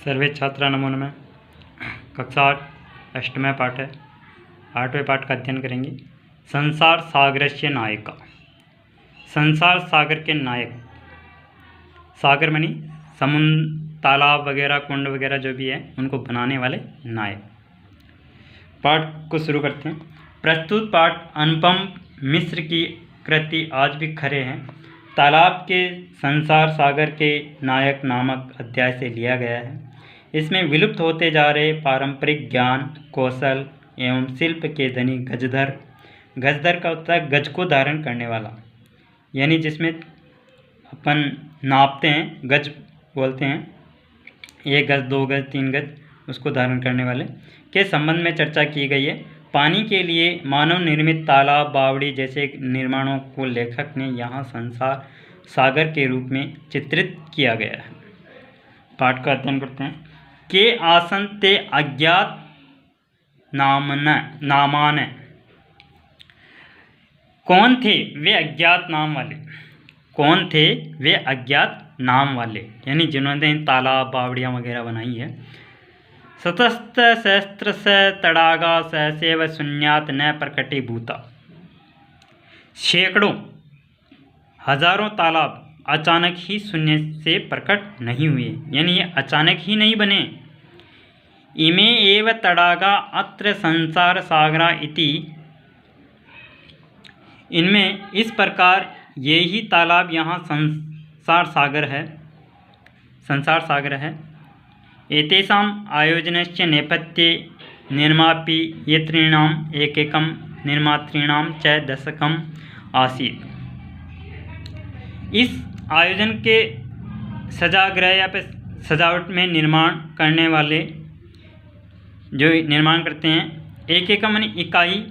सर्वे छात्रा नमो नमः। कक्षा 8 अष्टम पाठ है। 8वें पाठ का अध्ययन करेंगे। संसार सागरस्य नायका। संसार सागर के नायक, सागर मनी समुद्र, तालाब वगैरह, कुंड वगैरह जो भी है उनको बनाने वाले नायक। पाठ को शुरू करते हैं। प्रस्तुत पाठ अनुपम मिश्र की कृति आज भी खरे हैं तालाब के संसार सागर के नायक नामक अध्याय से लिया गया है। इसमें विलुप्त होते जा रहे पारंपरिक ज्ञान, कौशल एवं शिल्प के धनी गजधर, गजधर का होता है गज को धारण करने वाला, यानी जिसमें अपन नापते हैं, गज बोलते हैं, 1 गज 2 गज 3 गज, उसको धारण करने वाले के संबंध में चर्चा की गई है। पानी के लिए मानव निर्मित तालाब, बावड़ी जैसे निर्माणों को लेखक ने यहाँ संसार सागर के रूप में चित्रित किया गया है। पाठ का अध्ययन करते हैं। के आसन ते अज्ञात नामान। कौन थे वे अज्ञात नाम वाले? कौन थे वे अज्ञात नाम वाले, यानी जिन्होंने तालाब, बावड़ियाँ वगैरह बनाई है। सतस्त सहस्त्र स तड़ागा सहसेव शून्यात न प्रकटीभूता। सैकड़ों हजारों तालाब अचानक ही शून्य से प्रकट नहीं हुए, यानी ये अचानक ही नहीं बने। इमे एव तड़ागा अत्र संसार सागरा इति। इनमें इस प्रकार ये ही तालाब यहाँ संसार सागर है। एतेषाम् आयोजनस्य नेपथ्ये निर्मापि यत्रीणाम् एकैकं निर्मातॄणां च दशकम् आसीत्। इस आयोजन के सजागृह या फिर सजावट में निर्माण करने वाले जो निर्माण करते हैं, एक एकम यानी इकाई,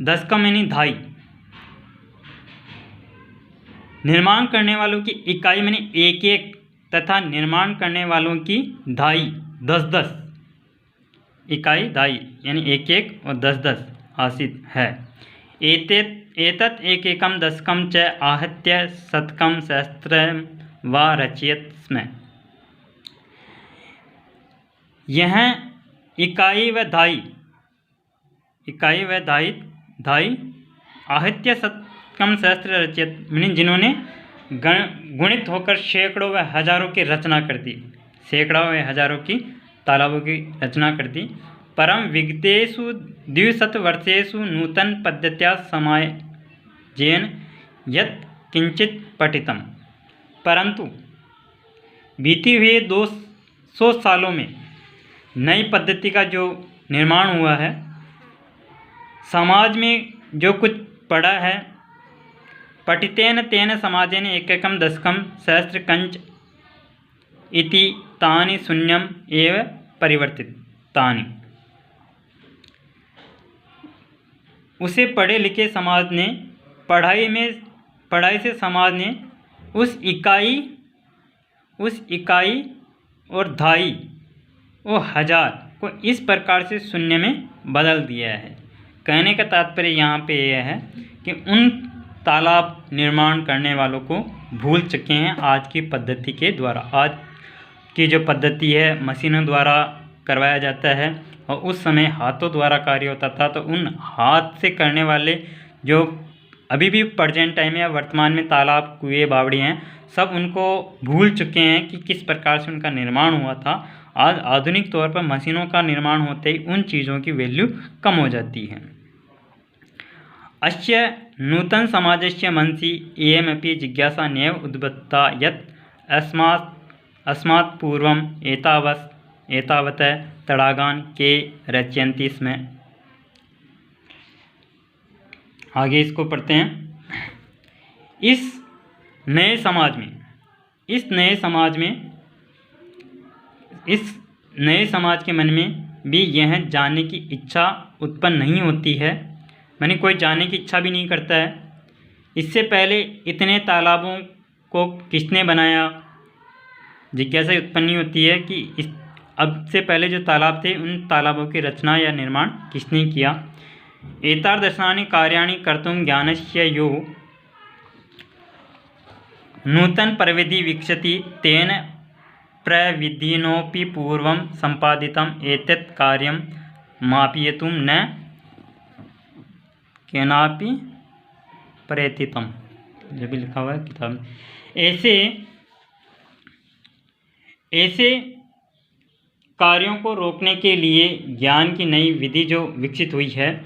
दशकम यानी धाई। निर्माण करने वालों की इकाई यानी एक एक तथा निर्माण करने वालों की धाई 10-10 इकाई, धाई यानी एक एक और 10-10 आसित है। एतत् एक एकम दशकम च आहत्य शतकम सहस्त्रम व रचयत स्म। यह इकाई व धाई आहत्य शतकम सहस्त्र रचयत, मीनिंग जिन्होंने गुणित होकर सैकड़ों व हजारों की रचना कर दी, सैकड़ों व हजारों की तालाबों की रचना कर दी। परम विगतेषु 200 वर्षेषु नूतन पद्धत्या समाजेन यत् किंचित पठितम। परंतु बीते हुए 200 सालों में नई पद्धति का जो निर्माण हुआ है, समाज में जो कुछ पड़ा है, पठितेन तेन समाजेन एकैकं दशकं सहस्त्रकंच इति तानि शून्यम एव परिवर्तितानि। उसे पढ़े लिखे समाज ने, पढ़ाई से समाज ने उस इकाई और धाई और हजार को इस प्रकार से शून्य में बदल दिया है। कहने का तात्पर्य यहाँ पे यह है कि उन तालाब निर्माण करने वालों को भूल चुके हैं आज की पद्धति के द्वारा। आज की जो पद्धति है मशीनों द्वारा करवाया जाता है, और उस समय हाथों द्वारा कार्य होता था। तो उन हाथ से करने वाले जो अभी भी प्रेजेंट टाइम या वर्तमान में तालाब, कुएं, बावड़ी हैं, सब उनको भूल चुके हैं कि किस प्रकार से उनका निर्माण हुआ था। आज आधुनिक तौर पर मशीनों का निर्माण होते ही उन चीज़ों की वैल्यू कम हो जाती है। अस्य नूतन समाजस्य मनसि एयमपि जिज्ञासा नैव उद्भूता यत् अस्मात् पूर्वम् एतावत् तड़ागान के रचयन्ति स्म। आगे इसको पढ़ते हैं। इस नए समाज के मन में भी यह जानने की इच्छा उत्पन्न नहीं होती है, माने कोई जानने की इच्छा भी नहीं करता है। इससे पहले इतने तालाबों को किसने बनाया, जिज्ञासा उत्पन्न नहीं होती है कि अब से पहले जो तालाब थे उन तालाबों की रचना या निर्माण किसने किया। एतादृशानि कार्याणि कर्तुं ज्ञानस्य यो नूतन प्रविधि विकसति तेन प्रविधिनोऽपि पूर्वं सम्पादितम् एतत् कार्यं मापयितुं न केनापि प्रयतितम्। जो भी लिखा हुआ है किताब में। ऐसे कार्यों को रोकने के लिए ज्ञान की नई विधि जो विकसित हुई है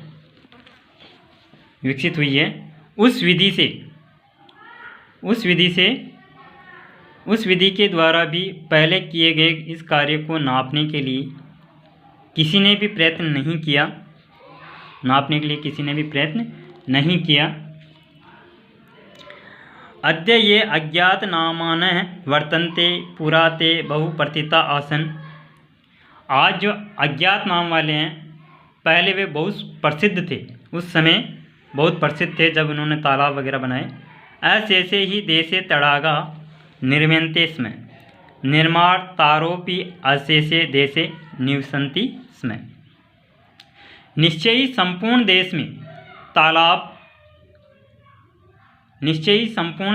उस विधि के द्वारा भी पहले किए गए इस कार्य को नापने के लिए किसी ने भी प्रयत्न नहीं किया। अद्य ये अज्ञातनामानः वर्तन्ते पुरा ते बहुप्रतीता आसन्। आज जो अज्ञात नाम वाले हैं, पहले वे बहुत प्रसिद्ध थे, उस समय बहुत प्रसिद्ध थे जब उन्होंने तालाब वगैरह बनाए। ऐसे ही देशे तडागा निर्म्यन्ते स्म निर्मातारोपि अशेषे देशे निवसन्ति स्म। निश्चय ही संपूर्ण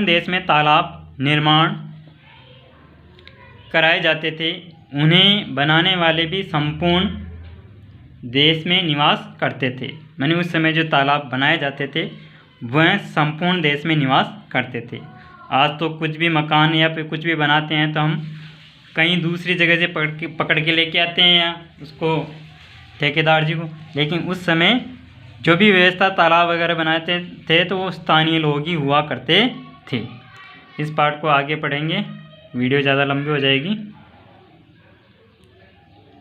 देश में तालाब निर्माण कराए जाते थे। उन्हें बनाने वाले भी संपूर्ण देश में निवास करते थे। मैंने उस समय जो तालाब बनाए जाते थे वह संपूर्ण देश में निवास करते थे। आज तो कुछ भी मकान या फिर कुछ भी बनाते हैं तो हम कहीं दूसरी जगह से पकड़ के लेके आते हैं या उसको ठेकेदार जी को, लेकिन उस समय जो भी व्यवस्था तालाब वगैरह बनाते थे तो वो स्थानीय लोग ही हुआ करते थे। इस पार्ट को आगे पढ़ेंगे, वीडियो ज़्यादा लंबी हो जाएगी।